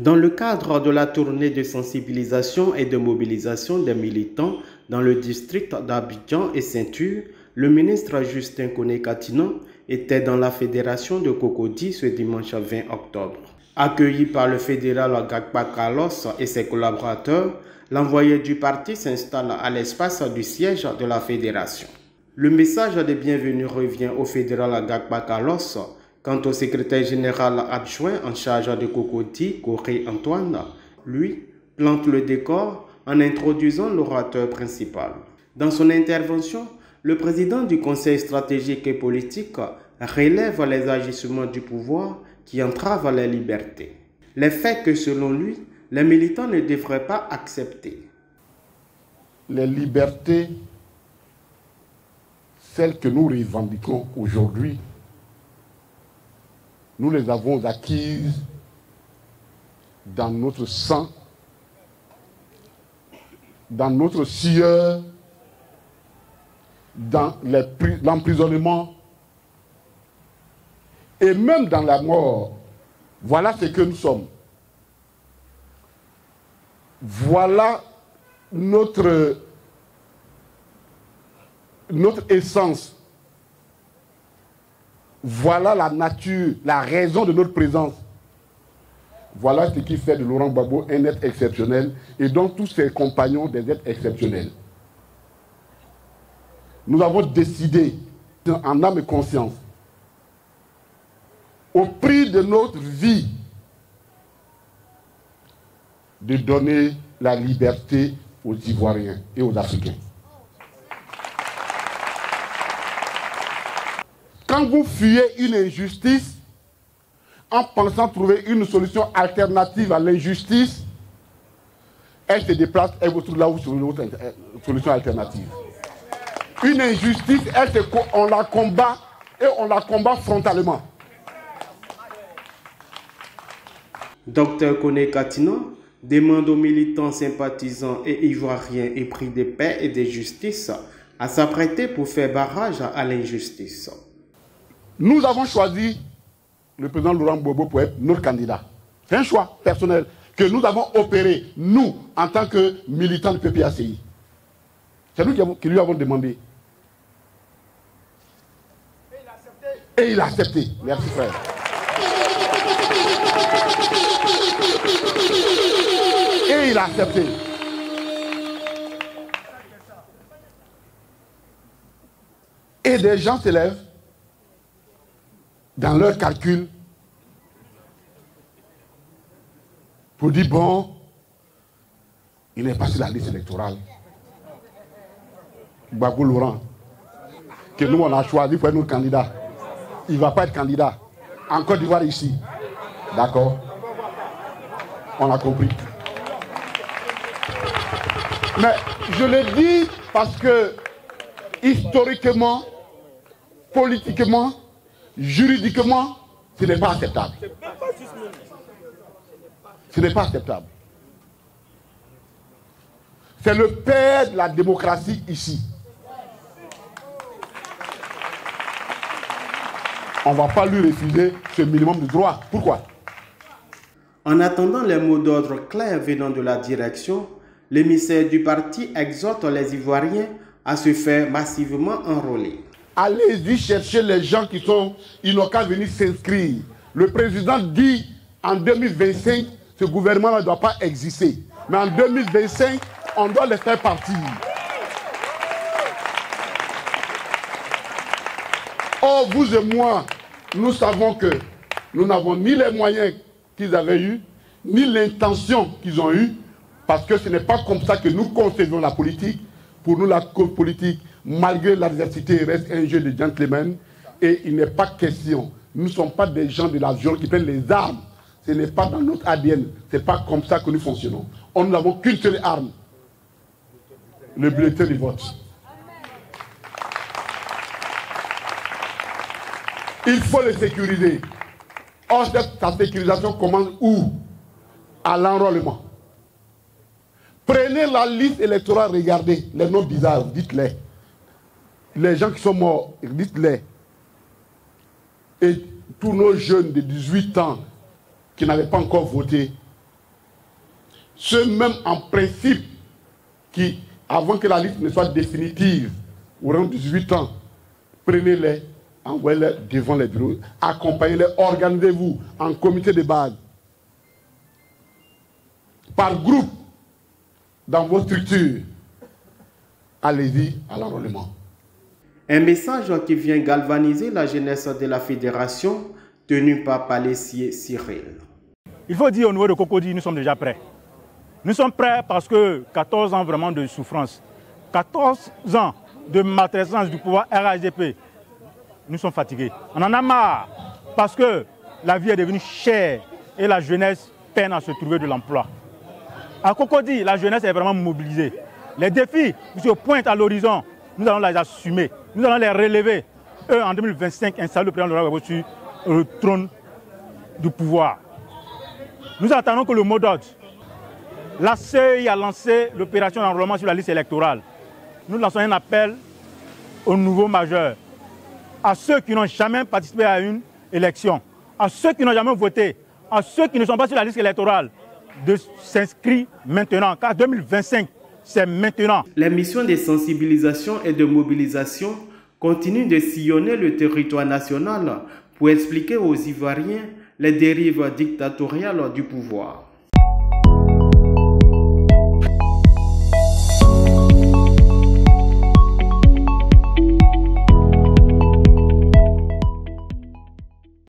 Dans le cadre de la tournée de sensibilisation et de mobilisation des militants dans le district d'Abidjan et Ceinture, le ministre Justin Koné-Katinon était dans la fédération de Cocody ce dimanche 20 octobre. Accueilli par le fédéral Gagba Carlos et ses collaborateurs, l'envoyé du parti s'installe à l'espace du siège de la fédération. Le message de bienvenue revient au fédéral Gagba Carlos. Quant au secrétaire général adjoint en charge de Cocody, Coré Antoine, lui, plante le décor en introduisant l'orateur principal. Dans son intervention, le président du Conseil stratégique et politique relève les agissements du pouvoir qui entravent les libertés. Les faits que, selon lui, les militants ne devraient pas accepter. Les libertés, celles que nous revendiquons aujourd'hui, nous les avons acquises dans notre sang, dans notre sueur, dans l'emprisonnement et même dans la mort. Voilà ce que nous sommes. Voilà notre essence. Voilà la nature, la raison de notre présence. Voilà ce qui fait de Laurent Gbagbo un être exceptionnel et dont tous ses compagnons des êtres exceptionnels. Nous avons décidé, en âme et conscience, au prix de notre vie, de donner la liberté aux Ivoiriens et aux Africains. Quand vous fuyez une injustice, en pensant trouver une solution alternative à l'injustice, elle se déplace et vous trouvez là où sur une autre solution alternative. Une injustice, on la combat et on la combat frontalement. Dr Koné-Katinon demande aux militants sympathisants et ivoiriens épris de paix et de justice à s'apprêter pour faire barrage à l'injustice. Nous avons choisi le président Laurent Gbagbo pour être notre candidat. C'est un choix personnel que nous avons opéré, nous, en tant que militants du PPACI. C'est nous qui lui avons demandé. Et il a accepté. Merci frère. Et il a accepté. Et des gens s'élèvent dans leurs calculs pour dire, bon, il n'est pas sur la liste électorale. Gbagbo Laurent, que nous on a choisi pour être notre candidat. Il ne va pas être candidat. En Côte d'Ivoire ici. D'accord? On a compris. Mais je le dis parce que historiquement, politiquement, juridiquement, ce n'est pas acceptable. Ce n'est pas acceptable. C'est le père de la démocratie ici. On ne va pas lui refuser ce minimum de droit. Pourquoi? En attendant les mots d'ordre clairs venant de la direction, l'émissaire du parti exhorte les Ivoiriens à se faire massivement enrôler. Allez-y chercher les gens qui n'ont qu'à venir s'inscrire. Le président dit en 2025, ce gouvernement ne doit pas exister. Mais en 2025, on doit les faire partir. Or, vous et moi, nous savons que nous n'avons ni les moyens qu'ils avaient eus, ni l'intention qu'ils ont eue, parce que ce n'est pas comme ça que nous concevons la politique. Pour nous, la politique, malgré l'adversité, reste un jeu de gentlemen. Et il n'est pas question. Nous ne sommes pas des gens de la violence qui prennent les armes. Ce n'est pas dans notre ADN. Ce n'est pas comme ça que nous fonctionnons. Nous n'avons qu'une seule arme. Le bulletin de vote. Il faut le sécuriser. Or, sa sécurisation commence où? À l'enrôlement. Prenez la liste électorale, regardez les noms bizarres, dites-les. Les gens qui sont morts, dites-les. Et tous nos jeunes de 18 ans qui n'avaient pas encore voté, ceux même en principe qui, avant que la liste ne soit définitive, auront 18 ans, prenez-les, envoyez-les devant les bureaux, accompagnez-les, organisez-vous en comité de base, par groupe, dans vos structures. Allez-y à l'enrôlement. Un message qui vient galvaniser la jeunesse de la fédération tenue par Palaissier Cyril. Il faut dire au niveau de Cocody, nous sommes déjà prêts. Nous sommes prêts parce que 14 ans vraiment de souffrance, 14 ans de maltraitance du pouvoir RHDP, nous sommes fatigués. On en a marre parce que la vie est devenue chère et la jeunesse peine à se trouver de l'emploi. À Cocody, la jeunesse est vraiment mobilisée. Les défis qui se pointent à l'horizon, nous allons les assumer, nous allons les relever. Eux, en 2025, installer le président Laurent Gbagbo sur le trône du pouvoir. Nous attendons que le mot d'ordre. La CEI a lancé l'opération d'enrôlement sur la liste électorale. Nous lançons un appel aux nouveaux majeurs, à ceux qui n'ont jamais participé à une élection, à ceux qui n'ont jamais voté, à ceux qui ne sont pas sur la liste électorale, de s'inscrire maintenant, car 2025, c'est maintenant. Les missions de sensibilisation et de mobilisation continuent de sillonner le territoire national pour expliquer aux Ivoiriens les dérives dictatoriales du pouvoir.